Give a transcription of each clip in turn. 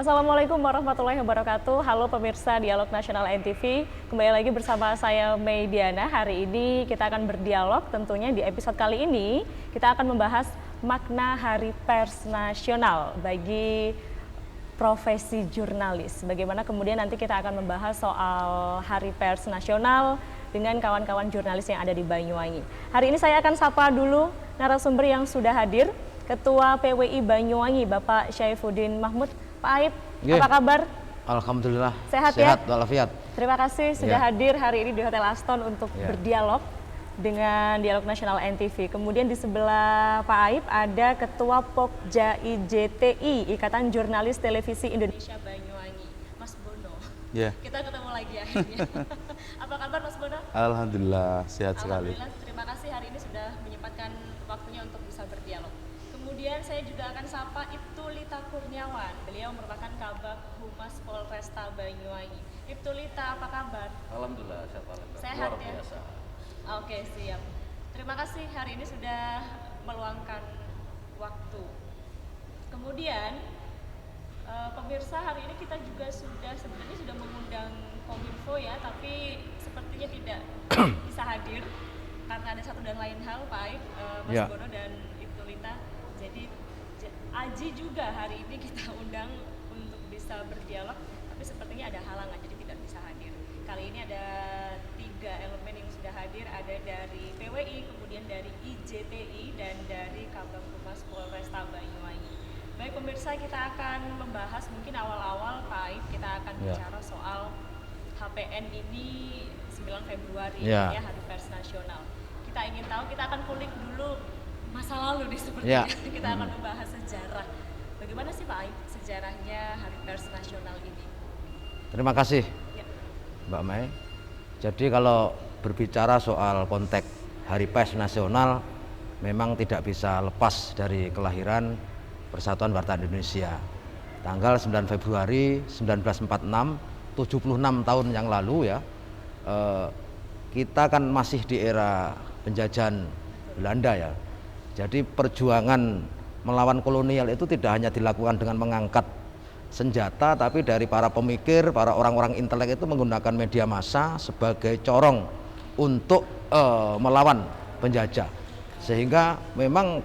Assalamualaikum warahmatullahi wabarakatuh. Halo pemirsa Dialog Nasional NTV. Kembali lagi bersama saya Mei Diana. Hari ini kita akan berdialog. Tentunya di episode kali ini kita akan membahas makna Hari Pers Nasional bagi profesi jurnalis. Bagaimana kemudian nanti kita akan membahas soal Hari Pers Nasional dengan kawan-kawan jurnalis yang ada di Banyuwangi. Hari ini saya akan sapa dulu narasumber yang sudah hadir. Ketua PWI Banyuwangi, Bapak Syaifuddin Mahmud. Pak Aib, apa kabar? Alhamdulillah, sehat walafiat. Terima kasih sudah hadir hari ini di Hotel Aston untuk berdialog dengan Dialog Nasional NTV. Kemudian di sebelah Pak Aib ada Ketua Pokja IJTI, Ikatan Jurnalis Televisi Indonesia Banyuwangi, Mas Bono. Kita ketemu lagi akhirnya. Apa kabar Mas Bono? Alhamdulillah, sehat sekali. Alhamdulillah, terima kasih hari ini sudah menyempatkan waktunya untuk bisa berdialog. Kemudian saya juga akan sapa Ibtu Lita Kurniawan. Beliau merupakan Kabag Humas Polresta Banyuwangi. Ibtu Lita, apa kabar? Alhamdulillah, sehat luar ya? biasa. Oke, siap. Terima kasih hari ini sudah meluangkan waktu. Kemudian pemirsa, hari ini kita juga sebenarnya sudah mengundang Kominfo ya, tapi sepertinya tidak bisa hadir karena ada satu dan lain hal, Pak Aib, Mas Bono dan Ibtu Lita. Jadi Aji juga hari ini kita undang untuk bisa berdialog, tapi sepertinya ada halangan jadi tidak bisa hadir. Kali ini ada 3 elemen yang sudah hadir, ada dari PWI, kemudian dari IJTI, dan dari Kabag Humas Polresta Banyuwangi. Baik pemirsa, kita akan membahas mungkin awal-awal Pak Aib, kita akan bicara soal HPN ini 9 Februari ya, Hari Pers Nasional. Kita ingin tahu, kita akan kulik dulu masa lalu nih sepertinya. Kita akan membahas sejarah. Bagaimana sih Pak Aib sejarahnya Hari Pers Nasional ini? Terima kasih Mbak Mei. Jadi kalau berbicara soal konteks Hari Pers Nasional memang tidak bisa lepas dari kelahiran Persatuan Wartawan Indonesia. Tanggal 9 Februari 1946, 76 tahun yang lalu ya. Kita kan masih di era penjajahan Belanda ya. Jadi perjuangan melawan kolonial itu tidak hanya dilakukan dengan mengangkat senjata, tapi dari para pemikir, para orang-orang intelek itu menggunakan media massa sebagai corong untuk melawan penjajah. Sehingga memang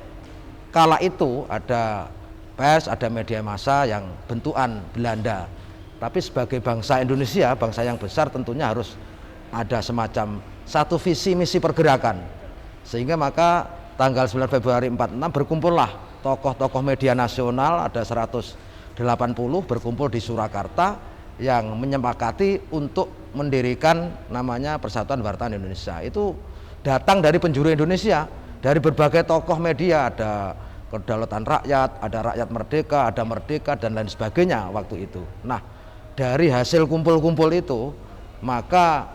kala itu ada pers, ada media massa yang bentukan Belanda. Tapi sebagai bangsa Indonesia, bangsa yang besar, tentunya harus ada semacam satu visi misi pergerakan. Sehingga maka tanggal 9 Februari 46 berkumpullah tokoh-tokoh media nasional, ada 180 berkumpul di Surakarta yang menyepakati untuk mendirikan namanya Persatuan Wartawan Indonesia. Itu datang dari penjuru Indonesia, dari berbagai tokoh media, ada Kedaulatan Rakyat, ada Rakyat Merdeka, ada Merdeka dan lain sebagainya waktu itu. Nah, dari hasil kumpul-kumpul itu maka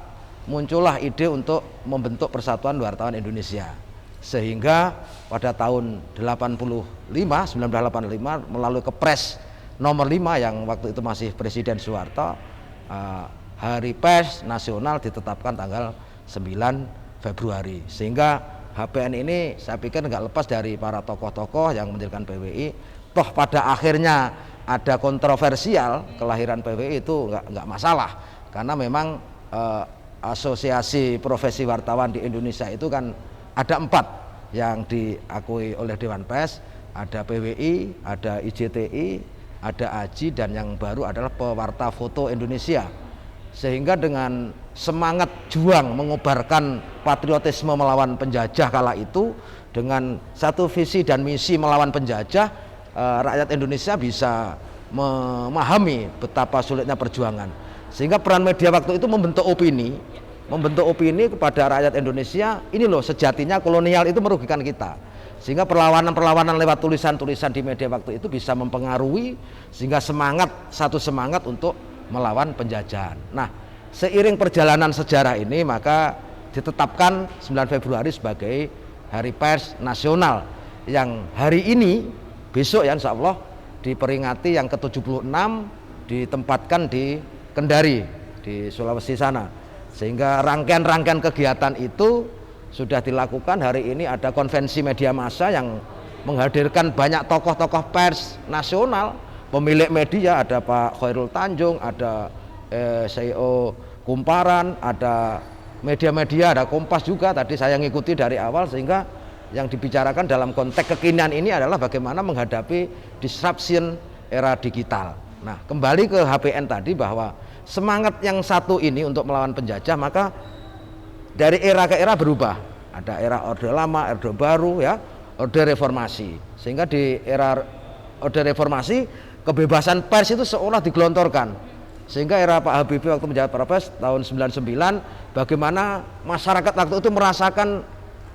muncullah ide untuk membentuk Persatuan Wartawan Indonesia. Sehingga pada tahun 1985 melalui Kepres nomor 5 yang waktu itu masih Presiden Soeharto, Hari Pers Nasional ditetapkan tanggal 9 Februari. Sehingga HPN ini saya pikir nggak lepas dari para tokoh-tokoh yang mendirikan PWI. Toh pada akhirnya ada kontroversial kelahiran PWI itu nggak masalah, karena memang asosiasi profesi wartawan di Indonesia itu kan ada 4 yang diakui oleh Dewan Pers, ada PWI, ada IJTI, ada AJI, dan yang baru adalah Pewarta Foto Indonesia. Sehingga dengan semangat juang mengobarkan patriotisme melawan penjajah kala itu, dengan satu visi dan misi melawan penjajah, rakyat Indonesia bisa memahami betapa sulitnya perjuangan. Sehingga peran media waktu itu membentuk opini kepada rakyat Indonesia, ini loh sejatinya kolonial itu merugikan kita. Sehingga perlawanan-perlawanan lewat tulisan-tulisan di media waktu itu bisa mempengaruhi, sehingga satu semangat untuk melawan penjajahan. Nah, seiring perjalanan sejarah ini maka ditetapkan 9 Februari sebagai Hari Pers Nasional, yang hari ini besok ya insya Allah diperingati yang ke-76, ditempatkan di Kendari di Sulawesi sana. Sehingga rangkaian-rangkaian kegiatan itu sudah dilakukan. Hari ini ada konvensi media massa yang menghadirkan banyak tokoh-tokoh pers nasional, pemilik media, ada Pak Khairul Tanjung, ada CEO Kumparan, ada media-media, ada Kompas juga tadi saya ngikuti dari awal, sehingga yang dibicarakan dalam konteks kekinian ini adalah bagaimana menghadapi disruption era digital. Nah, kembali ke HPN tadi, bahwa semangat yang satu ini untuk melawan penjajah, maka dari era ke era berubah. Ada era Orde Lama, Orde Baru, ya, Orde Reformasi. Sehingga di era Orde Reformasi, kebebasan pers itu seolah digelontorkan. Sehingga era Pak Habibie waktu menjabat Wapres tahun 99, bagaimana masyarakat waktu itu merasakan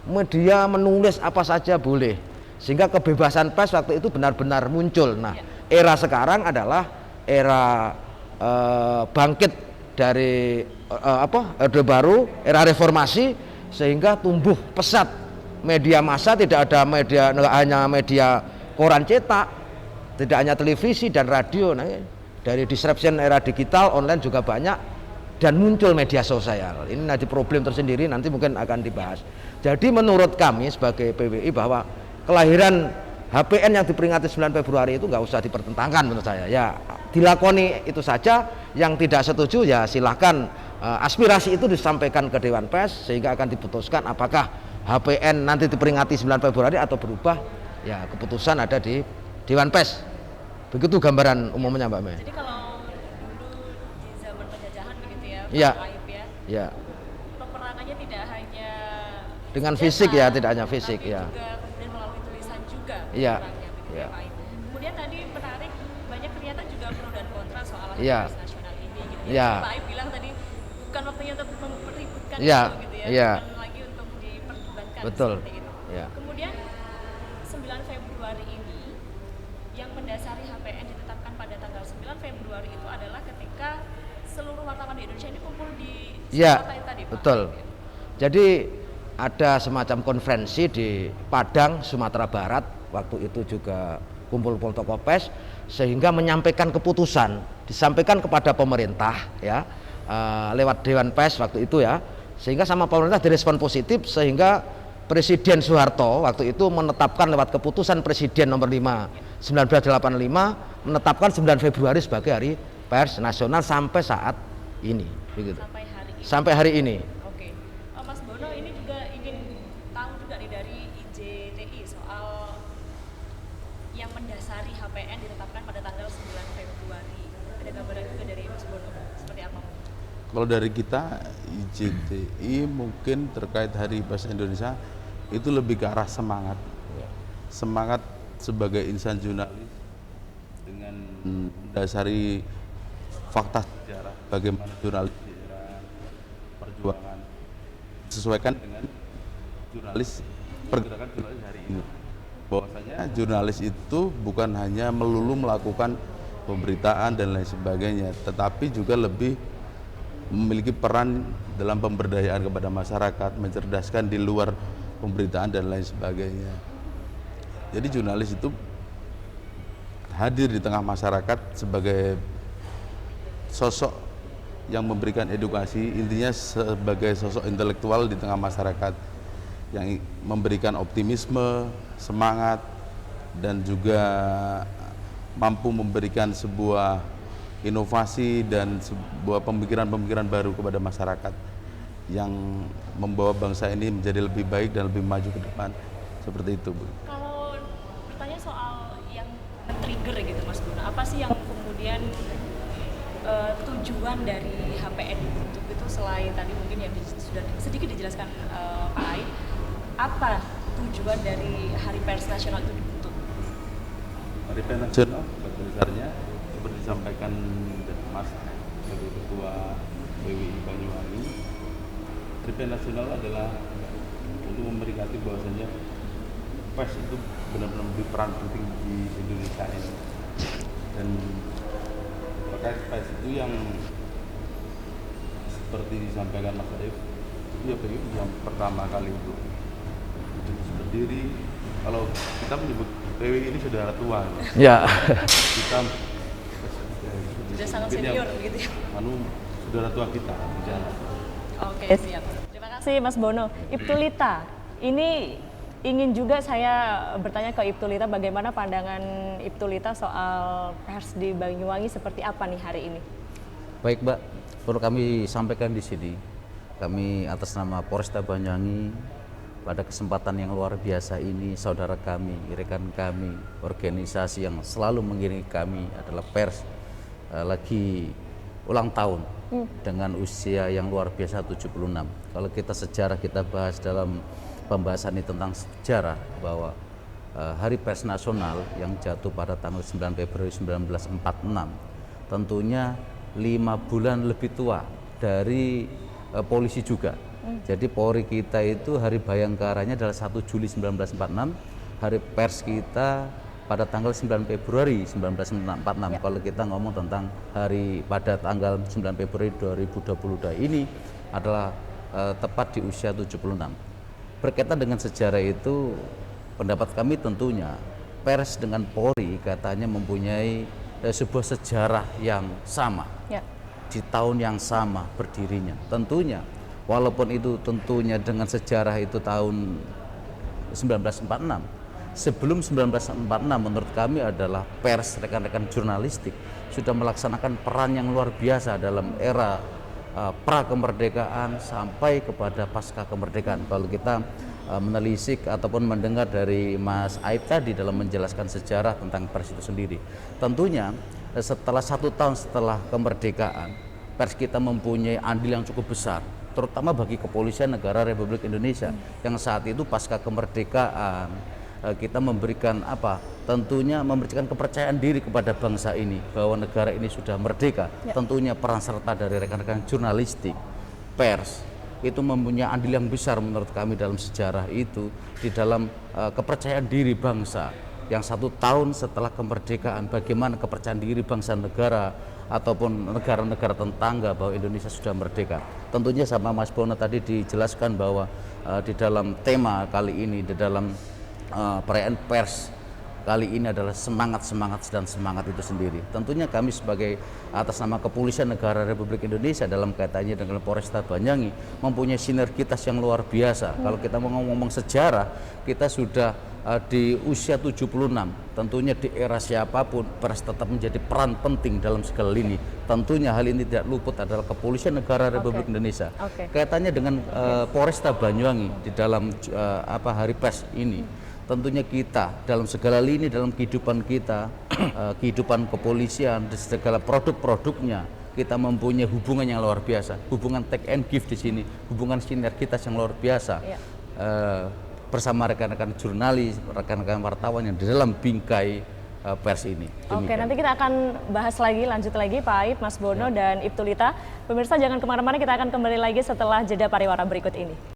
media menulis apa saja boleh. Sehingga kebebasan pers waktu itu benar-benar muncul. Nah, era sekarang adalah era bangkit dari Orde Baru, era reformasi, sehingga tumbuh pesat media massa. Tidak ada media, nggak hanya media koran cetak, tidak hanya televisi dan radio. Nah, dari disruption era digital, online juga banyak, dan muncul media sosial. Ini nanti problem tersendiri, nanti mungkin akan dibahas. Jadi menurut kami sebagai PWI, bahwa kelahiran HPN yang diperingati 9 Februari itu nggak usah dipertentangkan menurut saya. Ya, dilakoni itu saja. Yang tidak setuju ya silahkan, aspirasi itu disampaikan ke Dewan Pers, sehingga akan diputuskan apakah HPN nanti diperingati 9 Februari atau berubah. Ya, keputusan ada di Dewan Pers. Begitu gambaran umumnya, Mbak Mei. Jadi kalau dulu di zaman penjajahan begitu ya, Iya. Pak Aib ya, Ya, peperangannya tidak hanya dengan senjata, fisik ya, tidak hanya fisik tapi ya. juga kemudian melalui tulisan juga Iya. perangnya begitu Iya. ya, Pak Aib. Kemudian tadi menarik, banyak ternyata juga pro dan kontra soal Iya. Hari Pers Nasional ini gitu ya. Iya. Pak Aib bilang tadi bukan waktunya untuk mempeributkan Iya. itu gitu ya, Iya. bukan lagi untuk diperdebatkan Betul. seperti itu. Iya. Kemudian 9 Februari ini yang mendasari HPN ditetapkan pada tanggal 9 Februari itu adalah ketika seluruh wartawan di Indonesia ini kumpul di Iya, kota tadi, Pak. betul. Jadi ada semacam konferensi di Padang, Sumatera Barat. Waktu itu juga kumpul-kumpul tokoh pers, sehingga menyampaikan keputusan, disampaikan kepada pemerintah ya, lewat Dewan Pers waktu itu ya, sehingga sama pemerintah direspon positif, sehingga Presiden Soeharto waktu itu menetapkan lewat keputusan Presiden nomor 5 1985, menetapkan 9 Februari sebagai Hari Pers Nasional sampai saat ini begitu. Sampai hari ini. Sampai hari ini. Oke. Mas Bono, ini juga ingin tahu juga nih dari IJTI soal yang mendasari HPN ditetapkan pada tanggal 9 Februari. Ada gambaran juga dari Mas Bono, seperti apa? Kalau dari kita IJTI mungkin terkait Hari Pers Indonesia itu lebih ke arah semangat. Semangat sebagai insan jurnalis dengan mendasari fakta sejarah bagaimana jurnalis di era perjuangan disesuaikan dengan jurnalis, pergerakan jurnalis hari ini. Bahwasanya jurnalis itu bukan hanya melulu melakukan pemberitaan dan lain sebagainya, tetapi juga lebih memiliki peran dalam pemberdayaan kepada masyarakat, mencerdaskan di luar pemberitaan dan lain sebagainya. Jadi jurnalis itu hadir di tengah masyarakat sebagai sosok yang memberikan edukasi, intinya sebagai sosok intelektual di tengah masyarakat yang memberikan optimisme, semangat, dan juga mampu memberikan sebuah inovasi dan sebuah pemikiran-pemikiran baru kepada masyarakat yang membawa bangsa ini menjadi lebih baik dan lebih maju ke depan, seperti itu, Bu. Kalau bertanya soal yang trigger gitu Mas Bono, apa sih yang kemudian tujuan dari HPN dibentuk itu, selain tadi mungkin yang sudah sedikit dijelaskan Pak Aib, apa tujuan dari Hari Pers Nasional itu dibentuk? Hari Pers Nasional pada dasarnya seperti disampaikan Mas sebagai Ketua PWI Banyuwangi, Hari Pers Nasional adalah untuk memperingati bahwasanya pers itu benar-benar berperan penting di Indonesia ini. Dan terkait pers itu yang seperti disampaikan Mas Arif, itu ya PWI yang pertama kali itu berdiri. Kalau kita menyebut PWI ini saudara tua, Ya. kita Sudah sangat senior begitu ya? saudara tua kita di jalan. Oke, siap. Terima kasih Mas Bono. Ibtu Lita, ini ingin juga saya bertanya ke Ibtu Lita, bagaimana pandangan Ibtu Lita soal pers di Banyuwangi seperti apa nih hari ini? Baik Mbak, perlu kami sampaikan di sini, kami atas nama Polresta Banyuwangi pada kesempatan yang luar biasa ini, saudara kami, rekan kami, organisasi yang selalu mengiringi kami adalah pers, lagi ulang tahun dengan usia yang luar biasa 76. Kalau kita sejarah kita bahas dalam pembahasan ini tentang sejarah bahwa Hari Pers Nasional yang jatuh pada tanggal 9 Februari 1946 tentunya 5 bulan lebih tua dari polisi juga. Jadi Polri kita itu hari Bayangkaranya adalah 1 Juli 1946, hari pers kita pada tanggal 9 Februari 1946. Kalau kita ngomong tentang hari pada tanggal 9 Februari 2022 ini adalah tepat di usia 76. Berkaitan dengan sejarah itu, pendapat kami tentunya pers dengan Polri katanya mempunyai sebuah sejarah yang sama, di tahun yang sama berdirinya. Tentunya walaupun itu tentunya dengan sejarah itu tahun 1946, sebelum 1946 menurut kami adalah pers, rekan-rekan jurnalistik sudah melaksanakan peran yang luar biasa dalam era pra kemerdekaan sampai kepada pasca kemerdekaan. Kalau kita menelisik ataupun mendengar dari Mas Aib tadi dalam menjelaskan sejarah tentang pers itu sendiri, tentunya setelah 1 tahun setelah kemerdekaan, pers kita mempunyai andil yang cukup besar, terutama bagi kepolisian negara Republik Indonesia yang saat itu pasca kemerdekaan kita memberikan tentunya memberikan kepercayaan diri kepada bangsa ini bahwa negara ini sudah merdeka. Tentunya peran serta dari rekan-rekan jurnalistik, pers itu mempunyai andil yang besar menurut kami dalam sejarah itu, di dalam kepercayaan diri bangsa yang 1 tahun setelah kemerdekaan, bagaimana kepercayaan diri bangsa negara ataupun negara-negara tetangga bahwa Indonesia sudah merdeka. Tentunya sama Mas Bono tadi dijelaskan bahwa di dalam tema kali ini, di dalam perayaan pers kali ini adalah semangat dan semangat itu sendiri. Tentunya kami sebagai atas nama Kepolisian Negara Republik Indonesia dalam kaitannya dengan Polresta Banyuwangi mempunyai sinergitas yang luar biasa. Kalau kita mau ngomong sejarah, kita sudah di usia 76, tentunya di era siapapun pers tetap menjadi peran penting dalam segala lini. Tentunya hal ini tidak luput adalah Kepolisian Negara Republik Indonesia. Kaitannya dengan Polresta Banyuwangi di dalam hari pers ini, tentunya kita dalam segala lini dalam kehidupan kita, kehidupan kepolisian, di segala produk-produknya kita mempunyai hubungan yang luar biasa, hubungan take and give di sini, hubungan sinergitas yang luar biasa. Bersama rekan-rekan jurnalis, rekan-rekan wartawan yang di dalam bingkai pers ini. Oke, nanti kita akan bahas lagi, lanjut lagi Pak Aib, Mas Bono, dan Ibtu-Lita. Pemirsa jangan kemana-mana, kita akan kembali lagi setelah jeda pariwara berikut ini.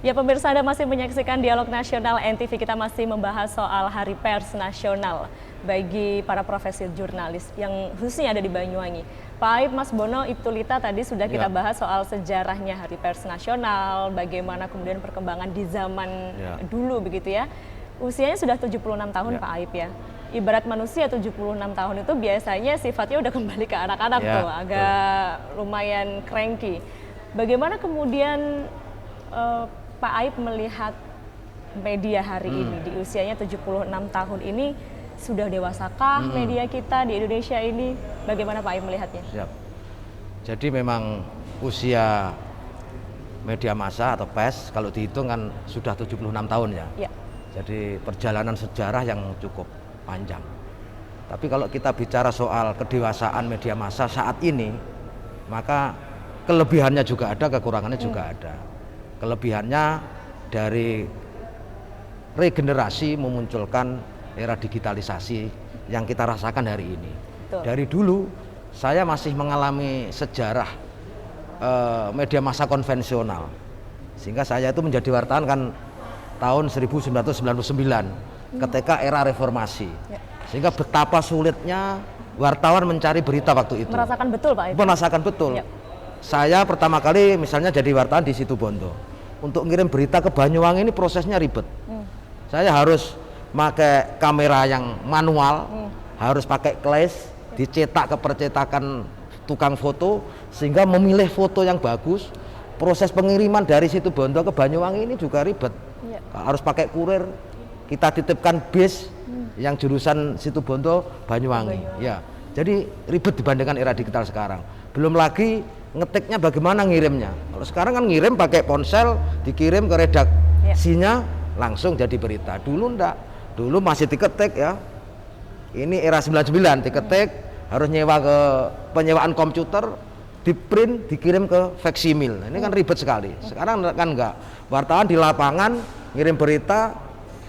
Ya pemirsa, Anda masih menyaksikan Dialog Nasional NTV. Kita masih membahas soal Hari Pers Nasional bagi para profesi jurnalis yang khususnya ada di Banyuwangi. Pak Aib, Mas Bono, Ibtu-Lita tadi sudah kita bahas soal sejarahnya Hari Pers Nasional, bagaimana kemudian perkembangan di zaman dulu begitu ya. Usianya sudah 76 tahun Pak Aib ya. Ibarat manusia 76 tahun itu biasanya sifatnya udah kembali ke anak-anak tuh, agak lumayan cranky. Bagaimana kemudian Pak Aib melihat media hari ini di usianya 76 tahun ini, sudah dewasakah media kita di Indonesia ini? Bagaimana Pak Aib melihatnya? Siap. Jadi memang usia media massa atau pers kalau dihitung kan sudah 76 tahun ya. Jadi perjalanan sejarah yang cukup panjang. Tapi kalau kita bicara soal kedewasaan media massa saat ini, maka kelebihannya juga ada, kekurangannya juga ada. Kelebihannya dari regenerasi memunculkan era digitalisasi yang kita rasakan hari ini. Betul. Dari dulu saya masih mengalami sejarah media massa konvensional, sehingga saya itu menjadi wartawan kan tahun 1999 ketika era reformasi. Sehingga betapa sulitnya wartawan mencari berita waktu itu. Merasakan betul Pak itu? Merasakan betul. Ya. Saya pertama kali misalnya jadi wartawan di Situbondo, untuk ngirim berita ke Banyuwangi ini prosesnya ribet. Saya harus pakai kamera yang manual, harus pakai flash, dicetak ke percetakan tukang foto, sehingga memilih foto yang bagus. Proses pengiriman dari Situbondo ke Banyuwangi ini juga ribet. Ya. Harus pakai kurir, kita titipkan bis yang jurusan Situbondo Banyuwangi. Ya, jadi ribet dibandingkan era digital sekarang. Belum lagi ngetiknya bagaimana ngirimnya. Kalau sekarang kan ngirim pakai ponsel, dikirim ke redaksinya, langsung jadi berita. Dulu enggak, dulu masih diketik ya. Ini era 99 diketik, harus nyewa ke penyewaan komputer, di print, dikirim ke faksimil. Ini kan ribet sekali. Sekarang kan enggak. Wartawan di lapangan ngirim berita,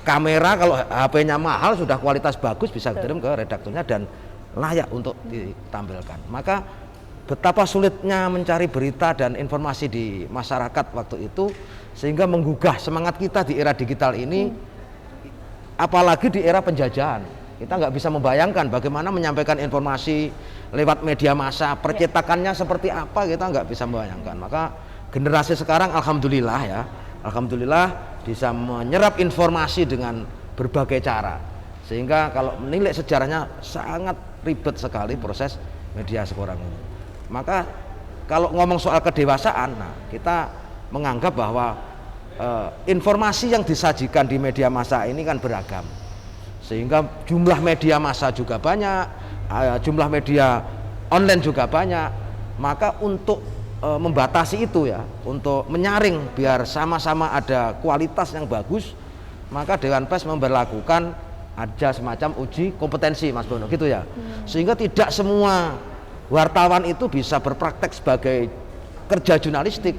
kamera kalau HP-nya mahal sudah kualitas bagus bisa kirim ke redakturnya dan layak untuk ditampilkan. Maka betapa sulitnya mencari berita dan informasi di masyarakat waktu itu, sehingga menggugah semangat kita di era digital ini. Apalagi di era penjajahan, kita nggak bisa membayangkan bagaimana menyampaikan informasi lewat media massa, percetakannya seperti apa, kita nggak bisa membayangkan. Maka generasi sekarang alhamdulillah ya, alhamdulillah bisa menyerap informasi dengan berbagai cara, sehingga kalau menilai sejarahnya sangat ribet sekali proses media sekarang ini. Maka kalau ngomong soal kedewasaan, nah kita menganggap bahwa informasi yang disajikan di media massa ini kan beragam, sehingga jumlah media massa juga banyak, jumlah media online juga banyak. Maka untuk membatasi itu ya, untuk menyaring biar sama-sama ada kualitas yang bagus, maka Dewan Pers memberlakukan ada semacam uji kompetensi, Mas Bono, gitu ya. Sehingga tidak semua wartawan itu bisa berpraktek sebagai kerja jurnalistik,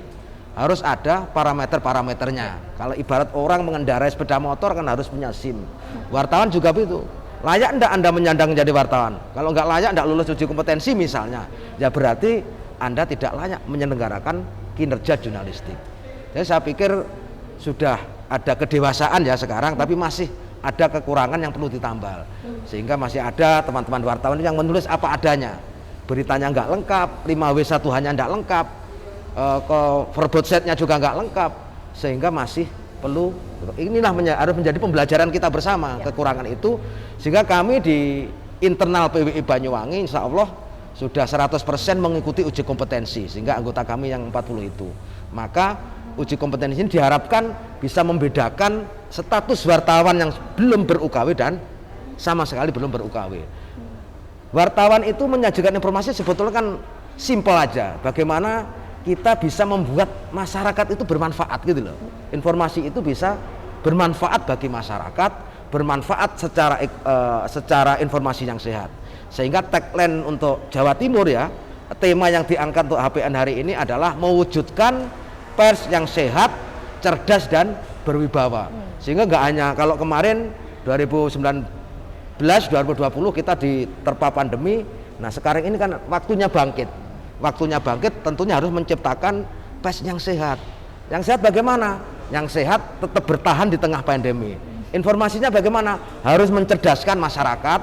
harus ada parameter-parameternya. Kalau ibarat orang mengendarai sepeda motor kan harus punya SIM. Wartawan juga begitu. Layak enggak Anda menyandang menjadi wartawan? Kalau enggak layak, enggak lulus uji kompetensi misalnya, ya berarti Anda tidak layak menyelenggarakan kinerja jurnalistik. Jadi saya pikir sudah ada kedewasaan ya sekarang, tapi masih ada kekurangan yang perlu ditambal. Sehingga masih ada teman-teman wartawan yang menulis apa adanya. Beritanya nggak lengkap, 5W1-nya nggak lengkap, verbal setnya juga nggak lengkap, sehingga masih perlu. Inilah harus menjadi pembelajaran kita bersama kekurangan itu, sehingga kami di internal PWI Banyuwangi insya Allah sudah 100% mengikuti uji kompetensi, sehingga anggota kami yang 40 itu. Maka uji kompetensi ini diharapkan bisa membedakan status wartawan yang belum ber-UKW dan sama sekali belum ber-UKW. Wartawan itu menyajikan informasi sebetulnya kan simpel aja, bagaimana kita bisa membuat masyarakat itu bermanfaat gitu loh. Informasi itu bisa bermanfaat bagi masyarakat, bermanfaat secara informasi yang sehat. Sehingga tagline untuk Jawa Timur ya, tema yang diangkat untuk HPN hari ini adalah mewujudkan pers yang sehat, cerdas dan berwibawa. Sehingga nggak hanya kalau kemarin 2019, 2020 kita diterpa pandemi. Nah sekarang ini kan waktunya bangkit. Waktunya bangkit tentunya harus menciptakan pers yang sehat. Yang sehat bagaimana? Yang sehat tetap bertahan di tengah pandemi. Informasinya bagaimana? Harus mencerdaskan masyarakat,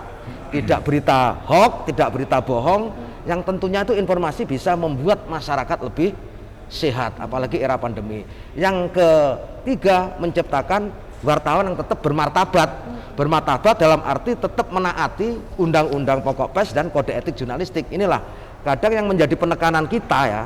tidak berita hoax, tidak berita bohong, yang tentunya itu informasi bisa membuat masyarakat lebih sehat, apalagi era pandemi. Yang ketiga, menciptakan wartawan yang tetap bermartabat. Bermartabat dalam arti tetap menaati undang-undang pokok pers dan kode etik jurnalistik. Inilah kadang yang menjadi penekanan kita ya,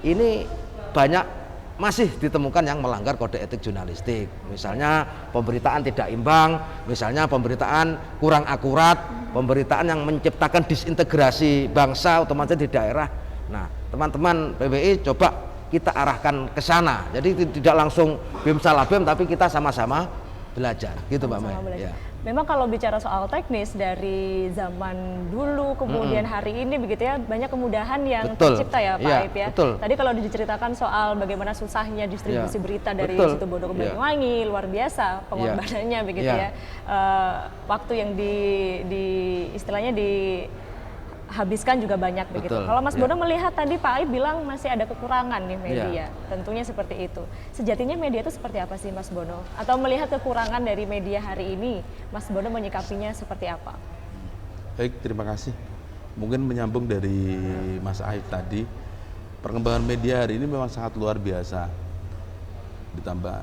ini banyak masih ditemukan yang melanggar kode etik jurnalistik. Misalnya pemberitaan tidak imbang, misalnya pemberitaan kurang akurat, pemberitaan yang menciptakan disintegrasi bangsa otomatis di daerah. Nah, teman-teman PWI coba kita arahkan ke sana. Jadi tidak langsung bim salah bim, tapi kita sama-sama belajar gitu Mbak Sama-sama Mai. belajar. Ya. Memang kalau bicara soal teknis dari zaman dulu kemudian hari ini begitu ya, banyak kemudahan yang Betul. tercipta ya Pak Iya, Aib ya. betul. Tadi kalau diceritakan soal bagaimana susahnya distribusi Iya, berita dari betul. situ Bondo ke Iya. Banyuwangi, luar biasa pengorbanannya begitu Iya. ya. Waktu yang istilahnya dihabiskan juga banyak begitu. Betul, Kalau Mas iya. Bono melihat tadi Pak Aib bilang masih ada kekurangan nih media. Iya. Tentunya seperti itu. Sejatinya media itu seperti apa sih Mas Bono? Atau melihat kekurangan dari media hari ini, Mas Bono menyikapinya seperti apa? Baik, terima kasih. Mungkin menyambung dari Mas Aib tadi, perkembangan media hari ini memang sangat luar biasa. Ditambah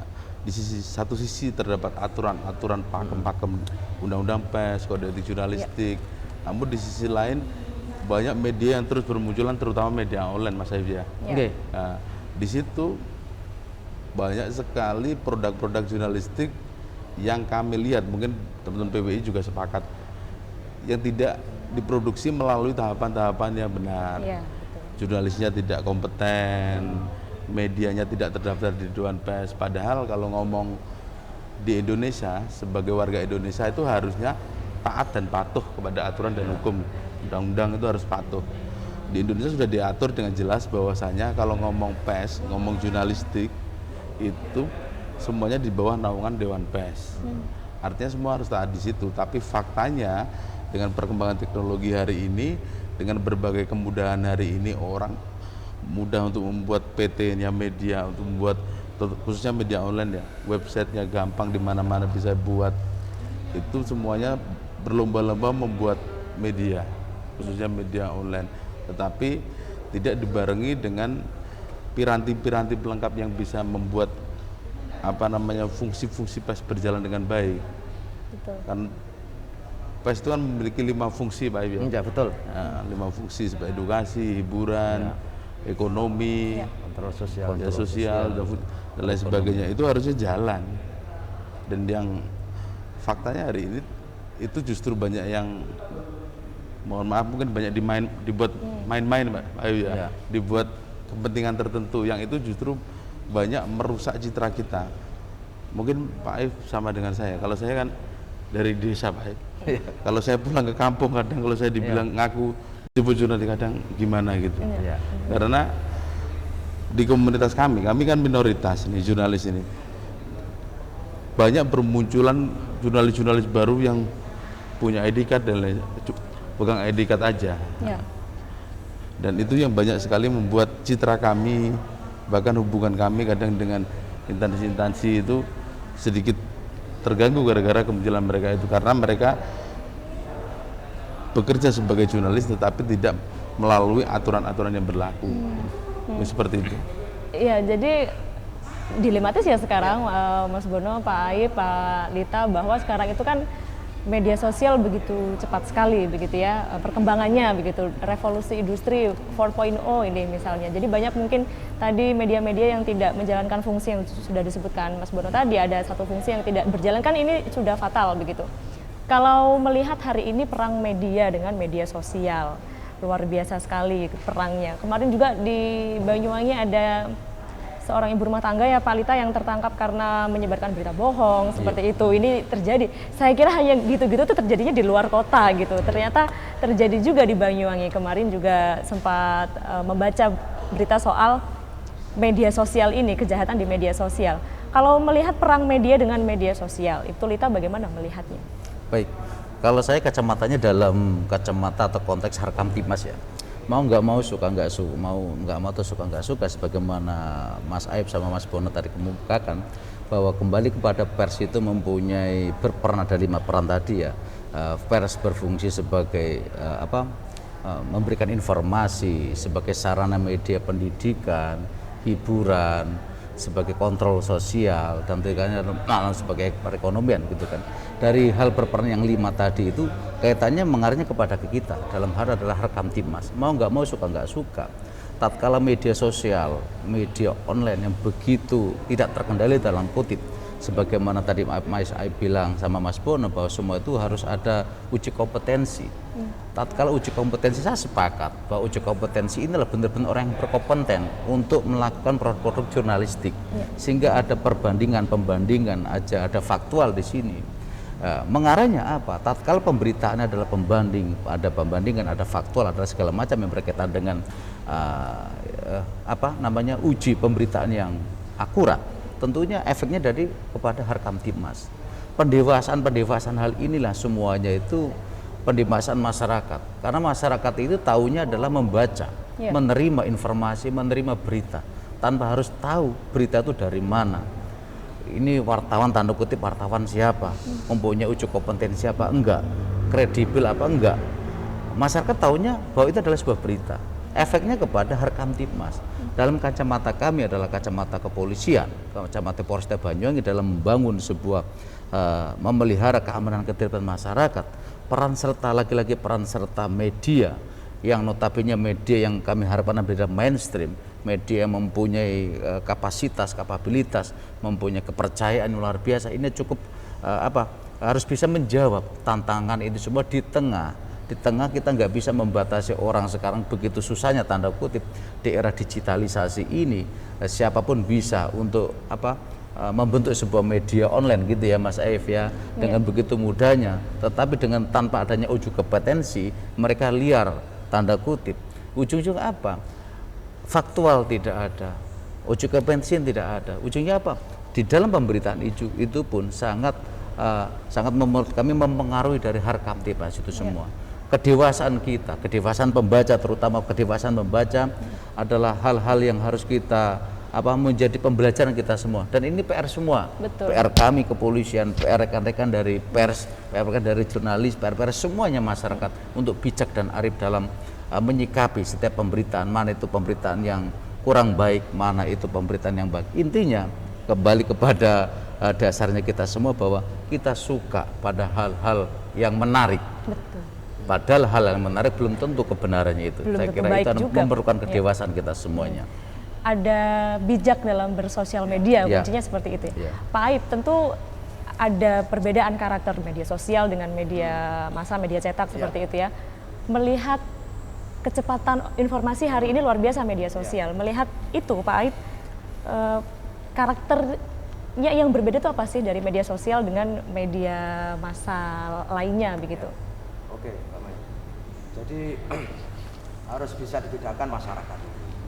di satu sisi terdapat aturan-aturan pakem-pakem undang-undang pers, kode etik jurnalistik. Namun di sisi lain banyak media yang terus bermunculan, terutama media online, Mas Aib ya. Ya. Oke. Nah, di situ banyak sekali produk-produk jurnalistik yang kami lihat, mungkin teman-teman PBI juga sepakat, yang tidak diproduksi melalui tahapan-tahapan yang benar. Iya, betul. Jurnalisnya tidak kompeten, medianya tidak terdaftar di Dewan Pers. Padahal kalau ngomong di Indonesia, sebagai warga Indonesia itu harusnya taat dan patuh kepada aturan dan hukum. Undang-undang itu harus patuh. Di Indonesia sudah diatur dengan jelas bahwasanya kalau ngomong pers, ngomong jurnalistik, itu semuanya di bawah naungan Dewan Pers. Artinya semua harus taat di situ. Tapi faktanya dengan perkembangan teknologi hari ini, dengan berbagai kemudahan hari ini, orang mudah untuk membuat PT-nya media, untuk membuat khususnya media online ya, websitenya gampang, di mana-mana bisa buat. Itu semuanya berlomba-lomba membuat media, khususnya media online. Tetapi tidak dibarengi dengan piranti-piranti pelengkap yang bisa membuat fungsi-fungsi pers berjalan dengan baik. Betul. Kan pers itu kan memiliki 5 fungsi Pak Ibu. Ya, betul. Nah, 5 fungsi seperti edukasi, hiburan, ekonomi, Kontrol sosial. dan lain sebagainya. Itu harusnya jalan. Dan yang faktanya hari ini itu justru banyak yang, mohon maaf, mungkin banyak dibuat main-main Pak Ayu ya. Ya. Dibuat kepentingan tertentu yang itu justru banyak merusak citra kita. Mungkin Pak Aif sama dengan saya. Kalau saya kan dari desa Pak Aif. Kalau saya pulang ke kampung, kadang kalau saya dibilang ngaku disebut jurnalis, kadang gimana gitu. Ya. Karena di komunitas kami kan minoritas nih jurnalis ini. Banyak bermunculan jurnalis-jurnalis baru yang punya ID card dan lain, bukan ID card aja. Ya. Dan itu yang banyak sekali membuat citra kami, bahkan hubungan kami kadang dengan instansi-instansi itu sedikit terganggu gara-gara kemunculan mereka itu, karena mereka bekerja sebagai jurnalis tetapi tidak melalui aturan-aturan yang berlaku. Seperti itu. Iya, jadi dilematis ya sekarang Mas Bono, Pak Aib, Pak Lita, bahwa sekarang itu kan media sosial begitu cepat sekali begitu ya perkembangannya, begitu revolusi industri 4.0 ini misalnya. Jadi banyak mungkin tadi media-media yang tidak menjalankan fungsi yang sudah disebutkan Mas Bono tadi, ada satu fungsi yang tidak berjalan, kan ini sudah fatal begitu. Kalau melihat hari ini perang media dengan media sosial, luar biasa sekali perangnya. Kemarin juga di Banyuwangi ada seorang ibu rumah tangga ya Pak Lita yang tertangkap karena menyebarkan berita bohong seperti itu. Ini terjadi. Saya kira hanya gitu-gitu tuh terjadinya di luar kota gitu. Ternyata terjadi juga di Banyuwangi. Kemarin juga sempat membaca berita soal media sosial ini, kejahatan di media sosial. Kalau melihat perang media dengan media sosial, itu Lita bagaimana melihatnya? Baik, kalau saya kacamatanya dalam kacamata atau konteks Harkam Tipmas ya. Mau nggak mau, suka nggak suka, mau nggak mau atau suka nggak suka, sebagaimana Mas Aib sama Mas Bono tadi kemukakan bahwa kembali kepada pers itu mempunyai berperan, ada 5 peran tadi ya. Pers berfungsi sebagai memberikan informasi, sebagai sarana media pendidikan, hiburan, sebagai kontrol sosial, dan sebagai perekonomian gitu kan. Dari hal berperan yang 5 tadi itu kaitannya mengarahnya kepada kita, dalam hal adalah Harkam Tipmas. Mau nggak mau, suka nggak suka, tatkala media sosial, media online yang begitu tidak terkendali dalam kutip, sebagaimana tadi Mas Aib bilang sama Mas Bono bahwa semua itu harus ada uji kompetensi. Tatkala uji kompetensi, saya sepakat bahwa uji kompetensi inilah benar-benar orang yang berkompeten untuk melakukan produk-produk jurnalistik, sehingga ada perbandingan, pembandingan aja, ada faktual di sini. Mengarahnya apa? Tatkala pemberitaannya adalah pembanding, ada pembandingan, ada faktual, ada segala macam yang berkaitan dengan uji pemberitaan yang akurat. Tentunya efeknya dari kepada Harkamtibmas. Pendewasaan hal inilah semuanya itu pendewasaan masyarakat. Karena masyarakat itu taunya adalah membaca, menerima informasi, menerima berita tanpa harus tahu berita itu dari mana. Ini wartawan, tanda kutip wartawan siapa, mempunyai uji kompetensi apa enggak, kredibel apa enggak. Masyarakat taunya bahwa itu adalah sebuah berita. Efeknya kepada Harkamtibmas. Dalam kacamata kami adalah kacamata kepolisian, kacamata Polresta Banyuwangi dalam membangun sebuah memelihara keamanan ketertiban masyarakat. Peran serta lagi-lagi peran serta media yang notabene media yang kami harapkan adalah mainstream, media yang mempunyai kapasitas, kapabilitas, mempunyai kepercayaan yang luar biasa. Ini cukup harus bisa menjawab tantangan itu semua di tengah kita nggak bisa membatasi orang sekarang begitu susahnya tanda kutip di era digitalisasi ini, siapapun bisa untuk membentuk sebuah media online gitu ya Mas Aif ya, dengan begitu mudahnya, tetapi dengan tanpa adanya uji kompetensi mereka liar tanda kutip. Ujung-ujung apa? Faktual tidak ada, uji kompetensi tidak ada. Ujungnya apa? Di dalam pemberitaan itu pun sangat menurut kami mempengaruhi dari Harkamtibmas itu semua. Kedewasaan kita, kedewasaan pembaca, terutama kedewasaan pembaca adalah hal-hal yang harus kita menjadi pembelajaran kita semua. Dan ini PR semua. Betul. PR kami kepolisian, PR rekan-rekan dari pers, PR rekan dari jurnalis, PR semuanya masyarakat untuk bijak dan arif dalam menyikapi setiap pemberitaan, mana itu pemberitaan yang kurang baik, mana itu pemberitaan yang baik. Intinya kembali kepada dasarnya kita semua bahwa kita suka pada hal-hal yang menarik. Betul. Padahal hal yang menarik belum tentu kebenarannya itu. Saya kira itu memerlukan kedewasaan kita semuanya. Ada bijak dalam bersosial media, kuncinya seperti itu ya. Pak Aib, tentu ada perbedaan karakter media sosial dengan media massa, media cetak seperti itu ya. Melihat kecepatan informasi hari ini luar biasa media sosial. Melihat itu Pak Aib, karakternya yang berbeda itu apa sih dari media sosial dengan media massa lainnya begitu? Oke, Pak Mai. Jadi harus bisa dibedakan masyarakat.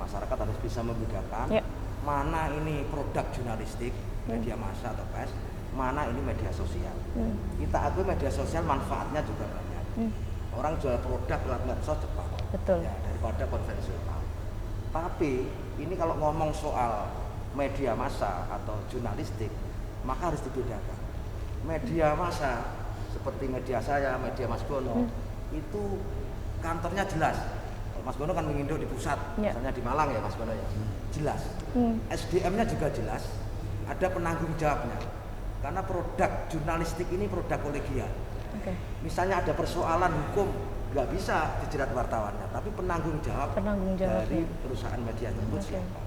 Masyarakat harus bisa membedakan mana ini produk jurnalistik, media massa atau pers, mana ini media sosial. Kita akui media sosial manfaatnya juga banyak. Orang jual produk lewat medsos cepat. Betul. Ya, daripada konvensional. Tapi ini kalau ngomong soal media massa atau jurnalistik, maka harus dibedakan. Media massa seperti media saya, media Mas Bono, itu kantornya jelas. Mas Bono kan menginduk di pusat, misalnya di Malang ya Mas Bono ya, jelas. SDM-nya juga jelas, ada penanggung jawabnya. Karena produk jurnalistik ini produk kolegial. Misalnya ada persoalan hukum, nggak bisa dijerat wartawannya, tapi penanggung jawab dari perusahaan media tersebut siapa.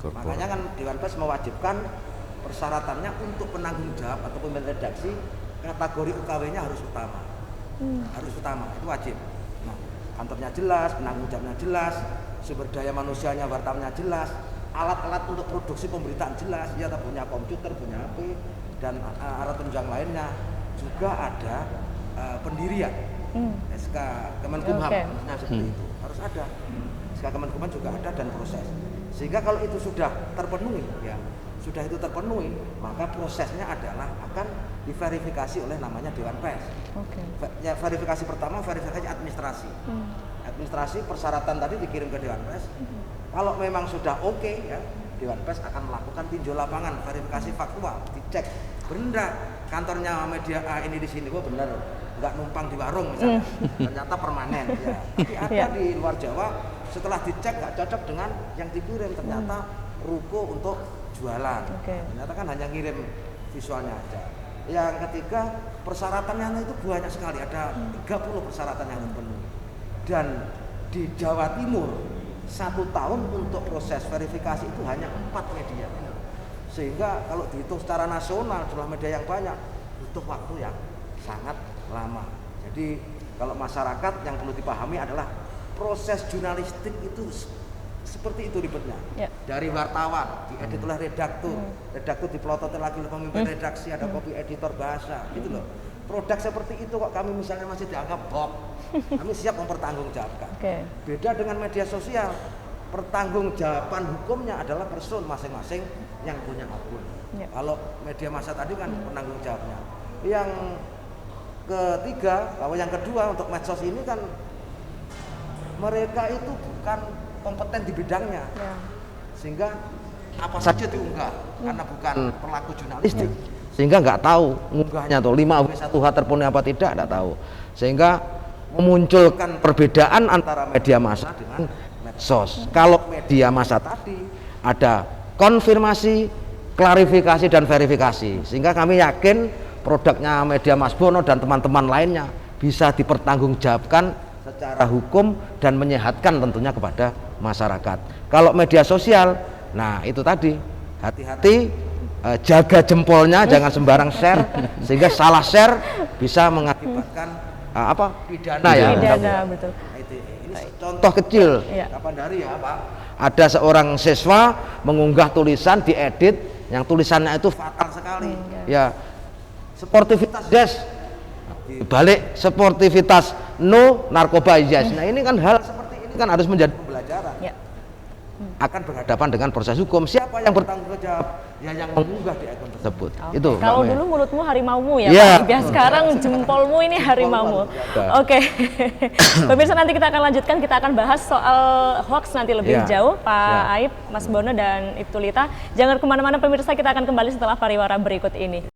Makanya kan Dewan Pers mewajibkan persyaratannya untuk penanggung jawab atau pemimpin redaksi, kategori UKW-nya harus utama. Harus utama, itu wajib. Nah, kantornya jelas, penanggung jawabnya jelas, sumber daya manusianya, wartawannya jelas, alat-alat untuk produksi pemberitaan jelas, ya punya komputer, punya HP, dan alat penunjang lainnya. Juga ada pendirian SK Kemenkumham, misalnya seperti itu, harus ada. SK Kemenkumham juga ada dan proses. Sehingga kalau itu sudah terpenuhi, maka prosesnya adalah akan diverifikasi oleh namanya Dewan Pers. Ya, verifikasi pertama verifikasi administrasi. Administrasi persyaratan tadi dikirim ke Dewan Pers. Kalau memang sudah oke, ya, Dewan Pers akan melakukan tinjau lapangan, verifikasi faktual, dicek benar kantornya media A ini di sini, benar, nggak numpang di warung misalnya, ternyata permanen. Ya. Tapi ada di luar Jawa, setelah dicek nggak cocok dengan yang dikirim, ternyata ruko untuk jualan. Ternyata kan hanya ngirim visualnya aja. Yang ketiga, persyaratannya itu banyak sekali, ada 30 persyaratan yang harus dipenuhi. Dan di Jawa Timur 1 tahun untuk proses verifikasi itu hanya 4 media. Sehingga kalau dihitung secara nasional jumlah media yang banyak butuh waktu yang sangat lama. Jadi kalau masyarakat yang perlu dipahami adalah proses jurnalistik itu seperti itu ribetnya. Dari wartawan diedit oleh redaktur, redaktur dipelototin lagi oleh pemimpin redaksi, ada copy editor bahasa, gitu loh. Produk seperti itu kok kami misalnya masih dianggap bohong, kami siap mempertanggungjawabkan. Beda dengan media sosial, pertanggungjawaban hukumnya adalah person masing-masing yang punya akun. Kalau media massa tadi kan penanggung jawabnya. Yang ketiga, bahwa yang kedua untuk medsos ini kan mereka itu bukan kompeten di bidangnya, sehingga apa saja diunggah karena bukan pelaku jurnalistik, sehingga nggak tahu ngunggahnya tuh 5W1H terpenuhi apa tidak, nggak tahu, sehingga memunculkan perbedaan antara media massa dengan medsos. Kalau media massa tadi ada konfirmasi, klarifikasi dan verifikasi, sehingga kami yakin produknya media Mas Bono dan teman-teman lainnya bisa dipertanggungjawabkan secara hukum dan menyehatkan tentunya kepada masyarakat. Kalau media sosial, nah itu tadi, hati-hati, jaga jempolnya, jangan sembarang share, sehingga salah share bisa mengakibatkan pidana ya. Pidana, betul. Ini contoh kecil, kapan hari ya Pak, ada seorang siswa mengunggah tulisan diedit yang tulisannya itu fatal sekali, ya sportivitas des, balik sportivitas no narkoba yes. Nah ini kan hal seperti ini kan harus menjadi pembelajaran. Akan berhadapan dengan proses hukum. Siapa yang bertanggung jawab? Ya yang mengunggah di akun tersebut. Itu. Kalau dulu mulutmu harimaumu ya, Pak. Biar sekarang jempolmu ini harimaumu. Oke. Pemirsa, nanti kita akan lanjutkan, kita akan bahas soal hoax nanti lebih jauh, Pak Aib, Mas Bono dan Ibtu Lita. Jangan kemana-mana pemirsa, kita akan kembali setelah pariwara berikut ini.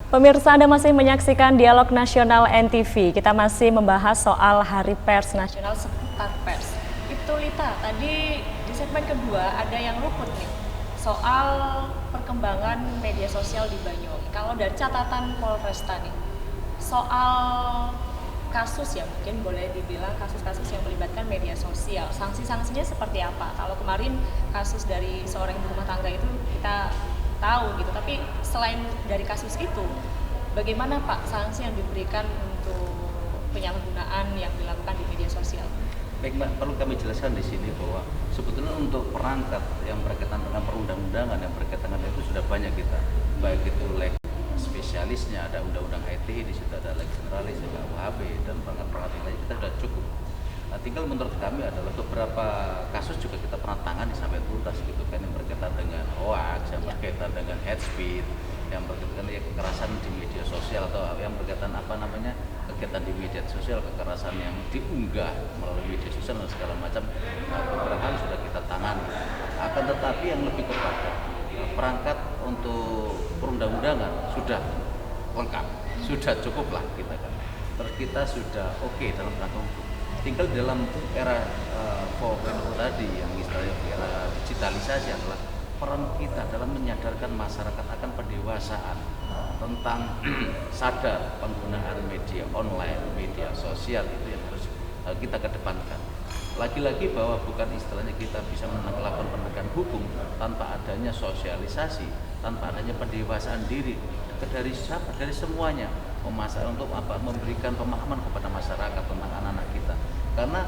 Pemirsa, Anda masih menyaksikan Dialog Nasional NTV. Kita masih membahas soal Hari Pers Nasional seputar pers. Ibtu Lita, tadi di segmen kedua ada yang luput nih, soal perkembangan media sosial di Banyuwangi. Kalau dari catatan Polresta nih, soal kasus ya, mungkin boleh dibilang kasus-kasus yang melibatkan media sosial, sanksi-sanksinya seperti apa? Kalau kemarin kasus dari seorang ibu rumah tangga itu kita tahu gitu, tapi selain dari kasus itu, bagaimana Pak sanksi yang diberikan untuk penyalahgunaan yang dilakukan di media sosial? Baik Mbak, perlu kami jelaskan di sini bahwa sebetulnya untuk perangkat yang berkaitan dengan perundang-undangan yang berkaitan dengan itu sudah banyak kita, baik itu leg spesialisnya, ada undang-undang ITE, di situ ada leg generalis, ada UHB dan perangkat-perangkat lainnya, kita sudah cukup. Nah, tinggal menurut kami adalah beberapa kasus juga kita pernah tangani sampai tuntas gitu kan, yang berkaitan dengan hoax, yang berkaitan dengan hate speech, yang berkaitan dengan kekerasan di media sosial, atau yang berkaitan kegiatan di media sosial, kekerasan yang diunggah melalui media sosial dan segala macam. Nah, beberapa hal sudah kita tangani. Akan tetapi yang lebih kepada perangkat untuk perundang-undangan sudah lengkap, sudah cukup lah kita kan. Terus kita sudah oke dalam rangka hukum. Tinggal dalam era 4.0 tadi yang istilahnya era digitalisasi adalah peran kita dalam menyadarkan masyarakat akan pendewasaan tentang sadar penggunaan media online, media sosial, itu yang harus kita kedepankan. Lagi-lagi bahwa bukan istilahnya kita bisa melakukan penegakan hukum tanpa adanya sosialisasi, tanpa adanya pendewasaan diri dari siapa, dari semuanya, untuk memberikan pemahaman kepada masyarakat tentang anak-anak kita. Karena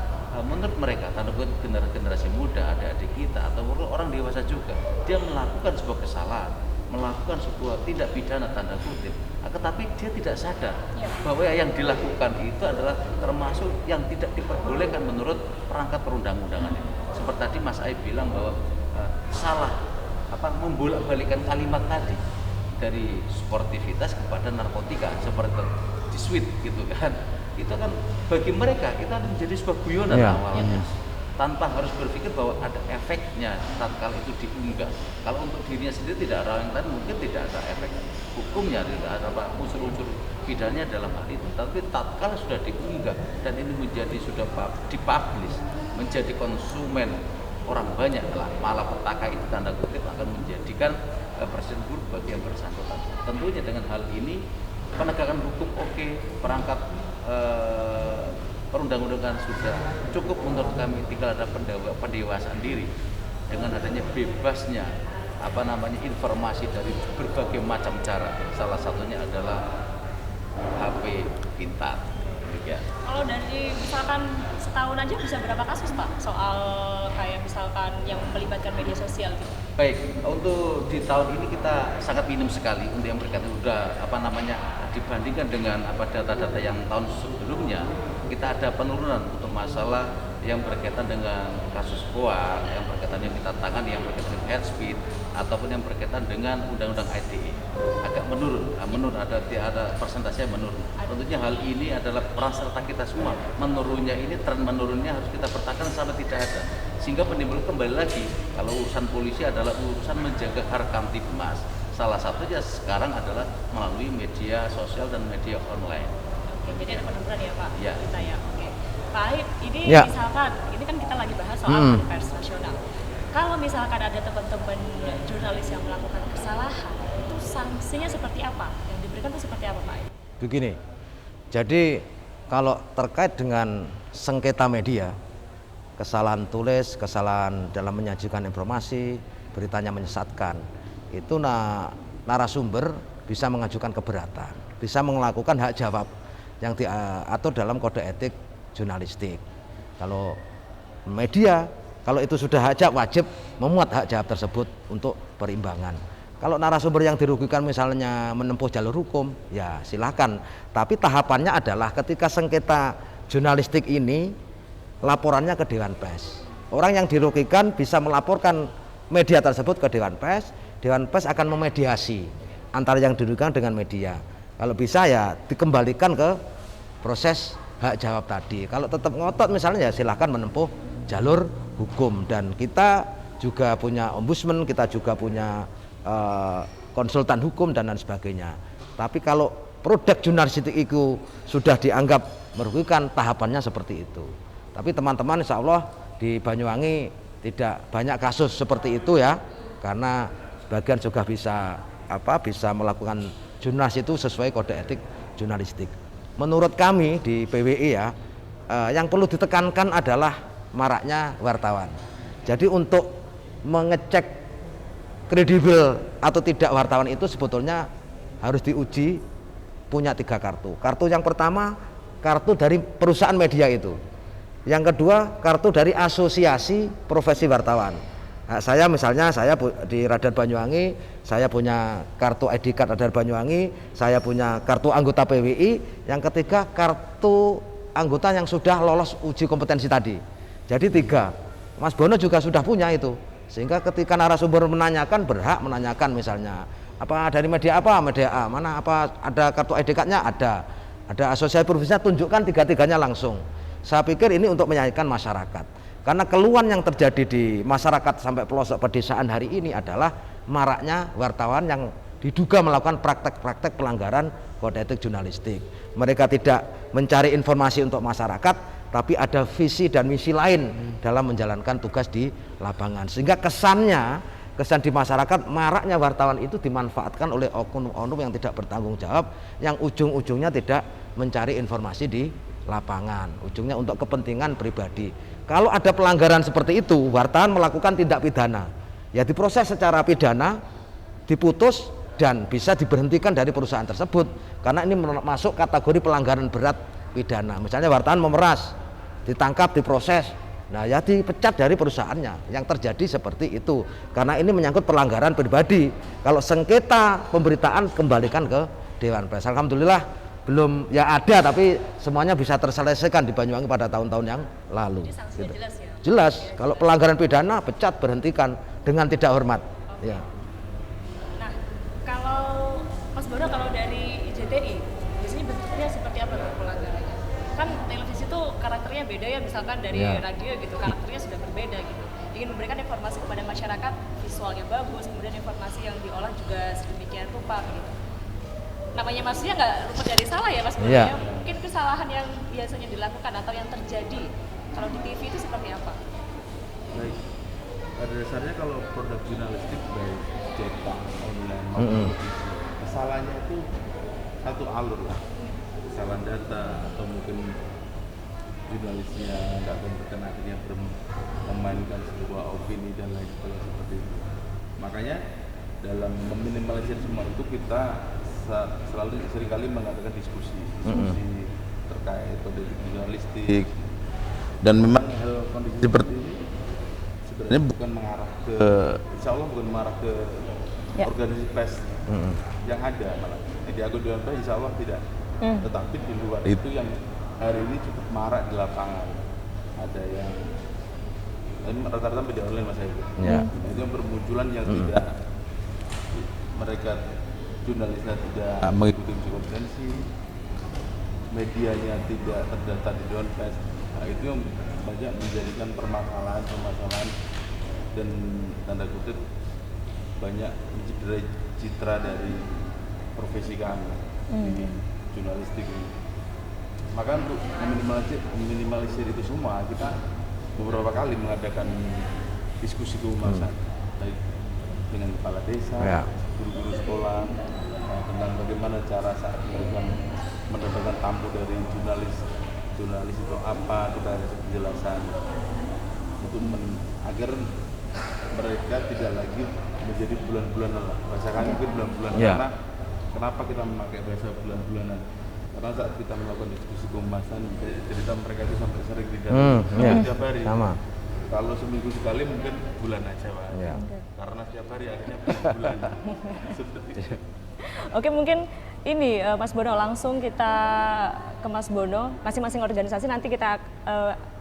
menurut mereka, tanda kutip generasi muda, adik-adik kita atau orang dewasa juga, dia melakukan sebuah kesalahan, melakukan sebuah tindak pidana tanda kutip, tetapi dia tidak sadar bahwa yang dilakukan itu adalah termasuk yang tidak diperbolehkan menurut perangkat perundang-undangan itu. Seperti tadi Mas Aib bilang bahwa salah membolak-balikan kalimat tadi dari sportivitas kepada narkotika seperti di sweet gitu kan. Itu kan bagi mereka itu akan menjadi sebuah guyonan awalnya, tanpa harus berpikir bahwa ada efeknya tatkala itu diunggah. Kalau untuk dirinya sendiri tidak ada, yang lain mungkin tidak ada efek hukumnya, tidak ada unsur-unsur pidananya dalam hal itu. Tapi tatkala sudah diunggah dan ini menjadi sudah dipublish, menjadi konsumen orang banyak, malah petaka itu tanda kutip akan menjadikan presiden buruk bagi yang bersangkutan. Tentunya dengan hal ini penegakan hukum oke, perangkat perundang-undangan sudah cukup menurut kami, tinggal ada pendewasaan diri dengan adanya bebasnya informasi dari berbagai macam cara. Salah satunya adalah HP pintar. Demikian. Kalau dari misalkan setahun aja bisa berapa kasus Pak soal kayak misalkan yang melibatkan media sosial gitu? Baik, untuk di tahun ini kita sangat minim sekali untuk yang berkaitan dibandingkan dengan data-data yang tahun sebelumnya. Kita ada penurunan untuk masalah yang berkaitan dengan kasus hoax, yang berkaitan yang kita tangani, yang berkaitan dengan hate speech, ataupun yang berkaitan dengan undang-undang ITE agak menurun, ada persentase yang menurun. Tentunya hal ini adalah peran serta kita semua. Menurunnya ini, tren menurunnya harus kita pertahankan sampai tidak ada, sehingga menimbulkan kembali lagi kalau urusan polisi adalah urusan menjaga harkam tipmas. Salah satunya sekarang adalah melalui media sosial dan media online. Oke, jadi ada penurunan ya Pak? Ya. Kita ya. Oke. Pak Aib, ini Ya. misalkan, ini kan kita lagi bahas soal pers nasional. Kalau misalkan ada teman-teman jurnalis yang melakukan kesalahan, itu sanksinya seperti apa? Yang diberikan itu seperti apa Pak Aib? Begini, jadi kalau terkait dengan sengketa media, kesalahan tulis, kesalahan dalam menyajikan informasi, beritanya menyesatkan, itu narasumber bisa mengajukan keberatan, bisa melakukan hak jawab yang diatur dalam kode etik jurnalistik. Kalau media, kalau itu sudah hak jawab, wajib memuat hak jawab tersebut untuk perimbangan. Kalau narasumber yang dirugikan misalnya menempuh jalur hukum, ya silakan. Tapi tahapannya adalah ketika sengketa jurnalistik ini, laporannya ke Dewan Pers. Orang yang dirugikan bisa melaporkan media tersebut ke Dewan Pers. Dewan Pers akan memediasi antara yang dirugikan dengan media. Kalau bisa ya dikembalikan ke proses hak jawab tadi. Kalau tetap ngotot misalnya ya silahkan menempuh jalur hukum. Dan kita juga punya ombudsman, kita juga punya konsultan hukum dan lain sebagainya. Tapi kalau produk jurnalistik itu sudah dianggap merugikan, tahapannya seperti itu. Tapi teman-teman insya Allah di Banyuwangi tidak banyak kasus seperti itu ya, karena sebagian juga bisa melakukan jurnalis itu sesuai kode etik jurnalistik. Menurut kami di PWI ya, yang perlu ditekankan adalah maraknya wartawan. Jadi untuk mengecek kredibel atau tidak wartawan itu sebetulnya harus diuji punya 3 kartu. Kartu yang pertama, kartu dari perusahaan media itu. Yang kedua, kartu dari asosiasi profesi wartawan. Nah, saya misalnya di Radar Banyuwangi, saya punya kartu ID card Radar Banyuwangi, saya punya kartu anggota PWI. Yang ketiga, kartu anggota yang sudah lolos uji kompetensi tadi. Jadi 3. Mas Bono juga sudah punya itu. Sehingga ketika narasumber menanyakan, berhak menanyakan misalnya apa dari media apa, media A, mana apa ada kartu ID card-nya, ada asosiasi profesinya, tunjukkan 3-tiganya langsung. Saya pikir ini untuk menyadarkan masyarakat, karena keluhan yang terjadi di masyarakat sampai pelosok pedesaan hari ini adalah maraknya wartawan yang diduga melakukan praktek-praktek pelanggaran kode etik jurnalistik. Mereka tidak mencari informasi untuk masyarakat, tapi ada visi dan misi lain dalam menjalankan tugas di lapangan, sehingga kesan di masyarakat maraknya wartawan itu dimanfaatkan oleh oknum-oknum yang tidak bertanggung jawab, yang ujung-ujungnya tidak mencari informasi di lapangan, ujungnya untuk kepentingan pribadi. Kalau ada pelanggaran seperti itu, wartawan melakukan tindak pidana, ya diproses secara pidana, diputus dan bisa diberhentikan dari perusahaan tersebut, karena ini masuk kategori pelanggaran berat pidana. Misalnya wartawan memeras, ditangkap, diproses, Nah, ya dipecat dari perusahaannya. Yang terjadi seperti itu. Karena ini menyangkut pelanggaran pribadi. Kalau sengketa pemberitaan kembalikan ke Dewan Pers. Alhamdulillah belum ya ada, tapi semuanya bisa terselesaikan di Banyuwangi pada tahun-tahun yang lalu. Jadi sanksinya Gitu. jelas ya? Jelas. Kalau pelanggaran pidana pecat, berhentikan dengan tidak hormat. Oke. Ya. Nah, kalau Mas Bono, kalau dari IJTI biasanya bentuknya seperti apa tuh pelanggarannya? Kan televisi itu karakternya beda ya, misalkan dari Ya. radio gitu, karakternya sudah berbeda gitu. Ingin memberikan informasi kepada masyarakat, visualnya bagus, kemudian informasi yang diolah juga sedemikian rupa gitu. Namanya manusia nggak luput dari salah ya Mas Bono Ya. ya. Mungkin kesalahan yang biasanya dilakukan atau yang terjadi kalau di TV itu seperti apa? Baik. Pada dasarnya kalau produk jurnalistik baik cetak, online maupun televisi, kesalahannya itu satu alur lah. Kesalahan data atau mungkin jurnalisnya nggak kompeten, akhirnya memainkan sebuah opini dan lain sebagainya seperti itu. Makanya dalam meminimalisir semua itu kita selalu seringkali mengadakan diskusi terkait kode jurnalistik, dan memang hal kondisi seperti ini sebenarnya bukan mengarah ke, insya Allah bukan mengarah ke organisasi pers yang ada, malah di akun Dewan Pers insya Allah tidak, tetapi di luar itu yang hari ini cukup marak di lapangan. Ada yang ini rata-rata media online Mas Ibu. Ya. Itu yang bermunculan yang tidak, mereka jurnalisnya tidak mengikuti uji kompetensi, medianya tidak terdata di Dewan Pers. Nah, itu yang banyak menjadikan permasalahan dan tanda kutip banyak mencederai citra dari profesi kami di jurnalistik ini. Maka untuk meminimalisir itu semua, kita beberapa kali mengadakan diskusi kehumasan baik dengan kepala desa, Ya. guru-guru sekolah, tentang bagaimana cara saat mereka mendapatkan tamu dari jurnalis itu apa, kita kasih penjelasan untuk agar mereka tidak lagi menjadi bulan-bulanan lah. Bahasa kami mungkin bulan-bulanan, Ya. karena kenapa kita memakai bahasa bulan-bulanan? Karena saat kita melakukan diskusi kehumasan, cerita mereka itu sampai sering tidak Ya. setiap hari. Sama. Kalau seminggu sekali mungkin bulan aja Pak. Ya. Karena setiap hari akhirnya bulan. Seperti itu. Oke, mungkin ini Mas Bono, langsung kita ke Mas Bono. Masing-masing organisasi nanti kita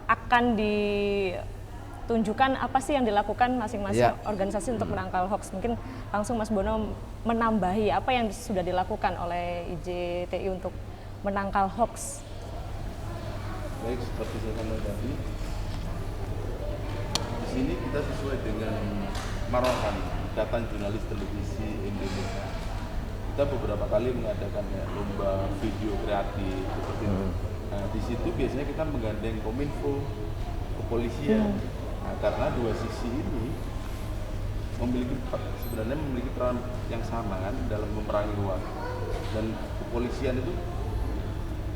akan ditunjukkan apa sih yang dilakukan masing-masing Ya. organisasi untuk menangkal hoax. Mungkin langsung Mas Bono menambahi apa yang sudah dilakukan oleh IJTI untuk menangkal hoax. Baik, seperti saya sampaikan tadi, di sini kita sesuai dengan Marathon Ikatan Jurnalis Televisi Indonesia. Kita beberapa kali mengadakan lomba video kreatif seperti itu. Nah, di situ biasanya kita menggandeng Kominfo, kepolisian, nah, karena dua sisi ini sebenarnya memiliki peran yang sama kan dalam memerangi hoax. Dan kepolisian itu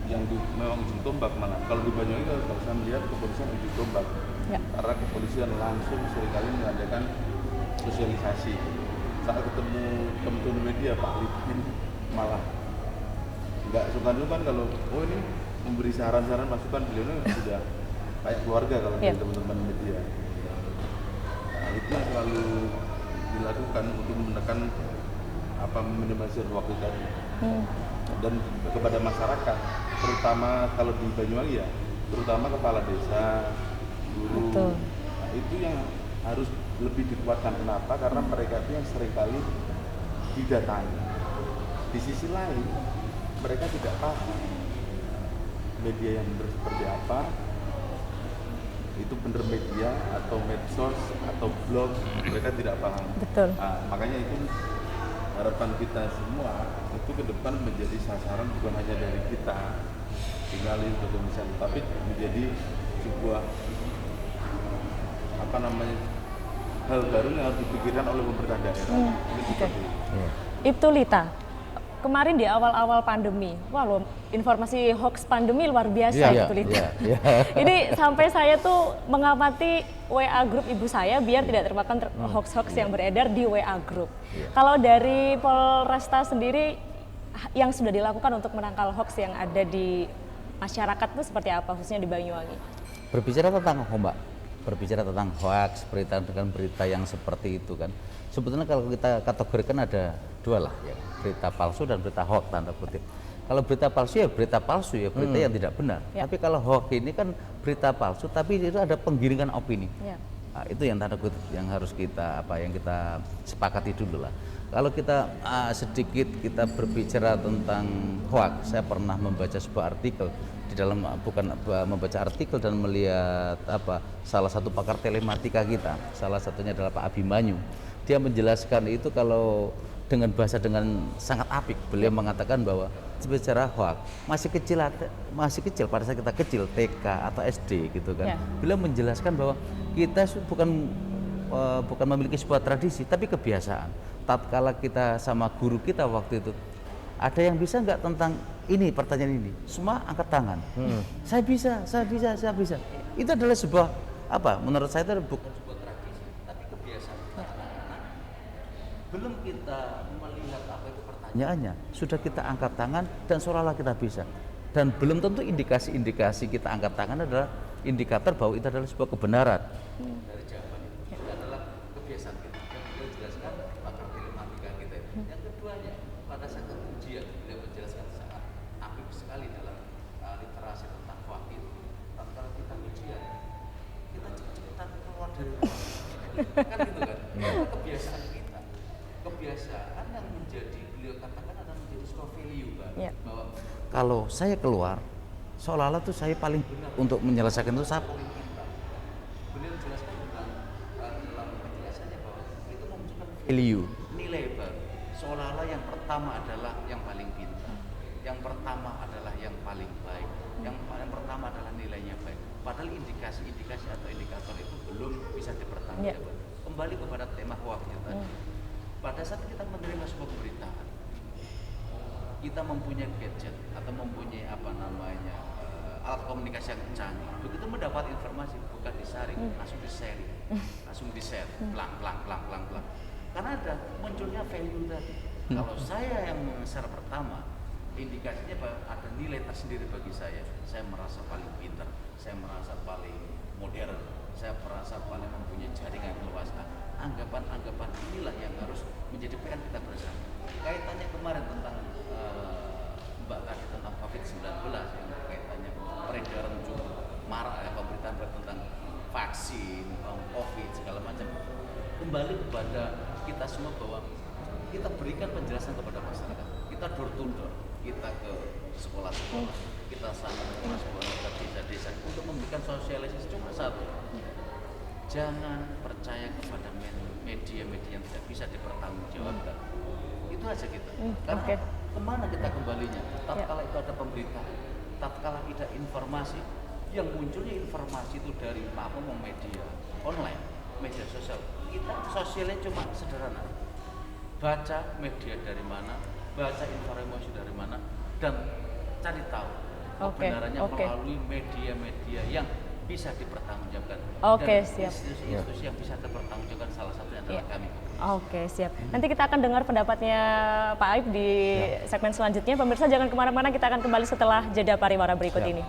yang memang ujung tombak malah. Kalau di Banyuwangi kalau saya melihat kepolisian ujung tombak, karena kepolisian langsung seringkali mengadakan sosialisasi. Saat ketemu teman-teman media Pak Lipin malah nggak suka dulu kan kalau ini memberi saran-saran masukan, beliau ini sudah kayak keluarga kalau dari teman-teman media. Nah, itu yang selalu dilakukan untuk menekan meminimalisir hoax tadi. Dan kepada masyarakat, terutama kalau di Banyuwangi ya, terutama kepala desa, guru. Betul. Nah, itu yang harus lebih dikuatkan. Kenapa? Karena mereka itu yang seringkali didatangi. Di sisi lain, mereka tidak paham media yang benar seperti apa, itu benar media atau medsos atau blog, mereka tidak paham. Betul. Nah, makanya itu harapan kita semua itu ke depan menjadi sasaran bukan hanya dari kita jurnalis atau misalnya, tapi menjadi sebuah hal baru yang harus dipikirkan oleh pemerintah daerah. Oke. Itu Lita. Kemarin di awal-awal pandemi, wah loh, informasi hoax pandemi luar biasa Iya, gitu Lita. iya. Ini sampai saya tuh mengamati WA grup ibu saya biar tidak termakan hoax-hoax yang beredar di WA grup. Kalau dari Polresta sendiri yang sudah dilakukan untuk menangkal hoax yang ada di masyarakat itu seperti apa, khususnya di Banyuwangi? Berbicara tentang Mbak berbicara tentang hoax, berita dengan berita yang seperti itu kan. Sebetulnya kalau kita kategorikan ada dua lah, ya, berita palsu dan berita hoax tanda kutip. Kalau berita palsu ya berita palsu ya, berita yang tidak benar. Ya. Tapi kalau hoax ini kan berita palsu tapi itu ada penggiringan opini. Ya. Nah, itu yang tanda kutip yang harus kita yang kita sepakati dulu lah. Kalau kita sedikit kita berbicara tentang hoax, saya pernah membaca sebuah artikel di dalam bukan membaca artikel dan melihat salah satu pakar telematika kita, salah satunya adalah Pak Abimanyu. Dia menjelaskan itu kalau dengan bahasa dengan sangat apik. Beliau mengatakan bahwa bicara hoax masih kecil pada saat kita kecil TK atau SD gitu kan. Beliau menjelaskan bahwa kita bukan memiliki sebuah tradisi tapi kebiasaan. Tatkala kita sama guru kita waktu itu, ada yang bisa nggak tentang ini pertanyaan ini, semua angkat tangan. Saya bisa. Itu adalah sebuah menurut saya itu bukan sebuah tradisi tapi kebiasaan. Belum kita melihat apa itu pertanyaannya, sudah kita angkat tangan dan seolah-olah kita bisa. Dan belum tentu indikasi-indikasi kita angkat tangan adalah indikator bahwa itu adalah sebuah kebenaran dari jawaban itu. Itu adalah kebiasaan kita. Yang beliau jelaskan pakar telematika kita. Yang keduanya, pada saat ujian beliau menjelaskan sangat apik sekali dalam literasi tentang hoax itu. Kalau kita ujian, kita cepat-cepat keluar dari rumah. Kan gitu kan? Itu kebiasaan kita. Kebiasaan yang menjadi beliau katakan adalah menjadi sebuah value kan. Bahwa kalau saya keluar seolah-olah tuh saya paling benar untuk menyelesaikan itu, saya paling pintar. Beliau menjelaskan tentang dalam penjelasannya bahwa itu menunjukkan value, nilai baru. Seolah-olah yang pertama adalah yang paling pintar, yang pertama adalah yang paling baik, yang pertama adalah nilainya baik. Padahal indikasi-indikasi atau indikator itu belum bisa dipertanggungjawabkan. Kembali kepada tema hoax tadi. Pada saat kita menerima sebuah pemberitaan, kita mempunyai gadget atau mempunyai alat komunikasi yang canggih. Begitu mendapat informasi bukan disaring, langsung di-share, pelang. Karena ada munculnya value tadi. Kalau saya yang share pertama, indikasinya ada nilai tersendiri bagi saya. Saya merasa paling pintar, saya merasa paling modern, saya merasa paling mempunyai jaringan yang luas. Anggapan-anggapan inilah yang harus menjadi PR kita bersama. Kaitannya kemarin tentang Mbak tadi tentang COVID-19 yang kaitannya peredaran cukup marak ya, pemberitaan tentang vaksin, COVID segala macam. Kembali kepada kita semua bahwa kita berikan penjelasan kepada masyarakat. Kita door to door, kita ke sekolah-sekolah, kita sangat ke sekolah, ke desa-desa untuk memberikan sosialisasi cuma satu. Jangan percaya kepada media-media yang tidak bisa dipertanggungjawabkan. Itu aja kita. Karena kemana kita kembalinya? Tatkala itu ada pemberitaan, tatkala ada informasi, yang munculnya informasi itu dari media online, media sosial. Kita sosialnya cuma sederhana. Baca media dari mana, baca informasi dari mana, dan cari tahu kebenarannya melalui media-media yang bisa dipertanggungjawabkan. Siap. Institusi yang bisa dipertanggungjawabkan salah satunya adalah kami. Siap. Nanti kita akan dengar pendapatnya Pak Aib di segmen selanjutnya. Pemirsa jangan kemana-mana, kita akan kembali setelah jeda pariwara berikut ini.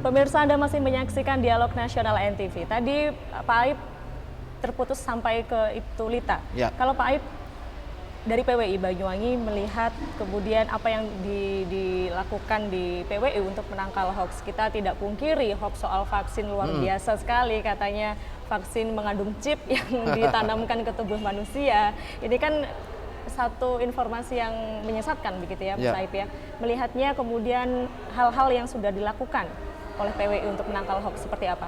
Pemirsa, Anda masih menyaksikan Dialog Nasional NTV. Tadi Pak Aib terputus sampai ke Ibtu Lita. Kalau Pak Aib dari PWI Banyuwangi melihat kemudian apa yang dilakukan di PWI untuk menangkal hoax. Kita tidak pungkiri hoax soal vaksin luar biasa sekali, katanya vaksin mengandung chip yang ditanamkan ke tubuh manusia. Ini kan satu informasi yang menyesatkan begitu ya, Mas Ya. Aib ya. Melihatnya kemudian hal-hal yang sudah dilakukan oleh PWI untuk menangkal hoax seperti apa?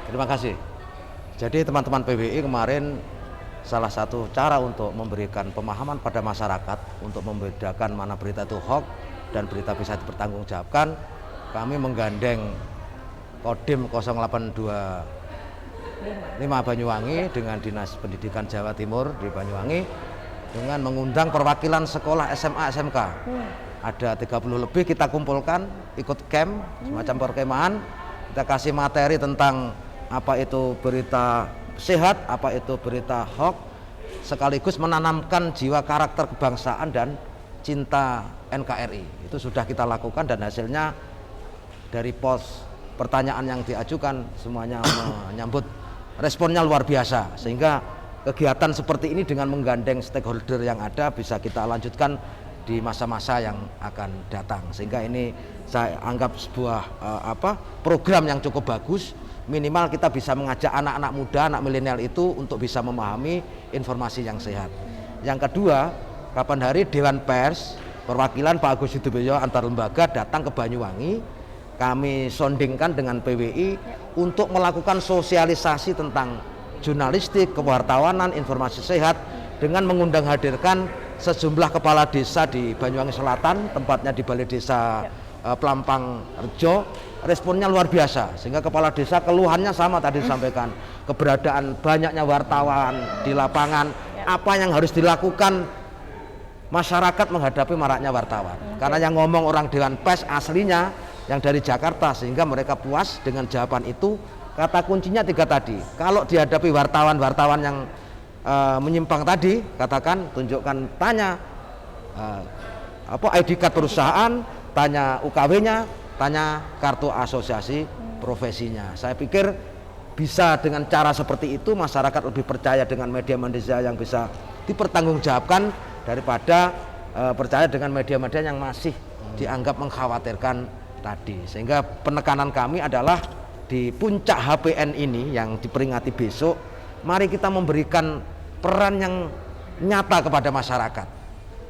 Terima kasih. Jadi teman-teman PWI kemarin salah satu cara untuk memberikan pemahaman pada masyarakat untuk membedakan mana berita itu hoax dan berita bisa dipertanggungjawabkan, kami menggandeng Kodim 0825 Banyuwangi dengan Dinas Pendidikan Jawa Timur di Banyuwangi dengan mengundang perwakilan sekolah SMA SMK. Ada 30 lebih kita kumpulkan ikut camp semacam perkemahan, kita kasih materi tentang apa itu berita sehat, apa itu berita hoax, sekaligus menanamkan jiwa karakter kebangsaan dan cinta NKRI. Itu sudah kita lakukan dan hasilnya dari pos pertanyaan yang diajukan semuanya menyambut responnya luar biasa, sehingga kegiatan seperti ini dengan menggandeng stakeholder yang ada bisa kita lanjutkan di masa-masa yang akan datang, sehingga ini saya anggap sebuah program yang cukup bagus. Minimal kita bisa mengajak anak-anak muda, anak milenial itu untuk bisa memahami informasi yang sehat. Yang kedua, kapan hari Dewan Pers perwakilan Pak Agus Yudhoyono antar lembaga datang ke Banyuwangi, kami sondingkan dengan PWI untuk melakukan sosialisasi tentang jurnalistik, kewartawanan, informasi sehat dengan mengundang hadirkan sejumlah kepala desa di Banyuwangi Selatan, tempatnya di Balai Desa Pelampang Rejo. Responnya luar biasa, sehingga kepala desa keluhannya sama tadi disampaikan, keberadaan banyaknya wartawan di lapangan, apa yang harus dilakukan masyarakat menghadapi maraknya wartawan. Karena yang ngomong orang Dewan Pers aslinya yang dari Jakarta, sehingga mereka puas dengan jawaban itu. Kata kuncinya 3 tadi, kalau dihadapi wartawan-wartawan yang menyimpang tadi, katakan, tunjukkan, tanya ID card perusahaan, tanya UKW-nya, tanya kartu asosiasi profesinya. Saya pikir bisa dengan cara seperti itu masyarakat lebih percaya dengan media-media yang bisa dipertanggungjawabkan daripada percaya dengan media-media yang masih dianggap mengkhawatirkan tadi. Sehingga penekanan kami adalah di puncak HPN ini yang diperingati besok, mari kita memberikan peran yang nyata kepada masyarakat.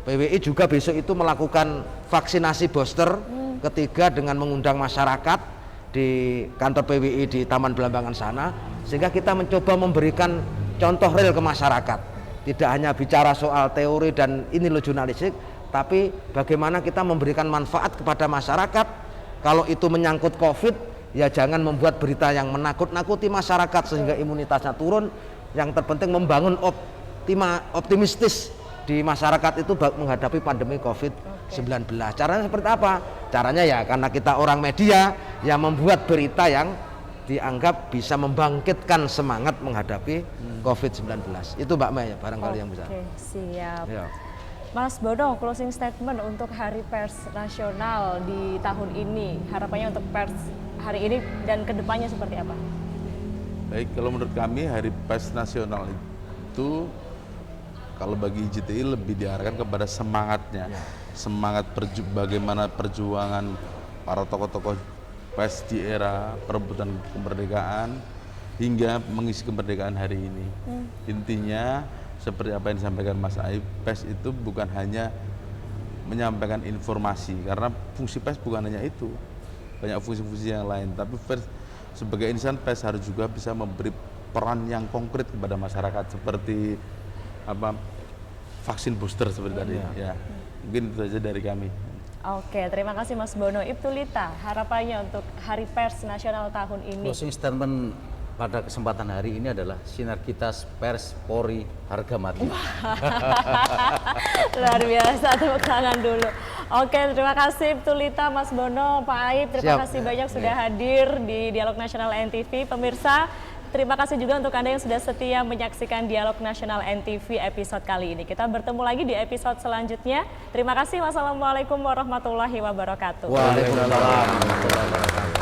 PWI juga besok itu melakukan vaksinasi booster ketiga dengan mengundang masyarakat di kantor PWI di Taman Belambangan sana, sehingga kita mencoba memberikan contoh real ke masyarakat. Tidak hanya bicara soal teori dan ini loh jurnalistik, tapi bagaimana kita memberikan manfaat kepada masyarakat. Kalau itu menyangkut COVID, ya jangan membuat berita yang menakut-nakuti masyarakat sehingga imunitasnya turun. Yang terpenting membangun optimistis di masyarakat itu menghadapi pandemi COVID-19. Caranya seperti apa? Caranya ya karena kita orang media yang membuat berita yang dianggap bisa membangkitkan semangat menghadapi COVID-19. Itu Mbak Maya barangkali yang bisa. Oke, siap. Ya. Mas Bono, closing statement untuk Hari Pers Nasional di tahun ini. Harapannya untuk pers hari ini dan kedepannya seperti apa? Baik, kalau menurut kami Hari Pers Nasional itu kalau bagi IJTI lebih diarahkan kepada semangatnya, semangat bagaimana perjuangan para tokoh-tokoh pers di era perebutan kemerdekaan hingga mengisi kemerdekaan hari ini. Intinya seperti apa yang disampaikan Mas Aib, pers itu bukan hanya menyampaikan informasi, karena fungsi pers bukan hanya itu, banyak fungsi-fungsi yang lain. Tapi pers sebagai insan, pers harus juga bisa memberi peran yang konkret kepada masyarakat seperti vaksin booster seperti tadi. Ya, mungkin itu saja dari kami. Oke, terima kasih Mas Bono. Ibtu Lita, harapannya untuk Hari Pers Nasional tahun ini. Closing statement pada kesempatan hari ini adalah sinergitas pers Polri harga mati. Luar biasa, tepuk tangan dulu. Oke, terima kasih Ibtu Lita, Mas Bono, Pak Aib, terima kasih banyak sudah hadir di Dialog Nasional NTV. Pemirsa, terima kasih juga untuk Anda yang sudah setia menyaksikan Dialog Nasional NTV episode kali ini. Kita bertemu lagi di episode selanjutnya. Terima kasih. Wassalamualaikum warahmatullahi wabarakatuh. Waalaikumsalam warahmatullahi wabarakatuh.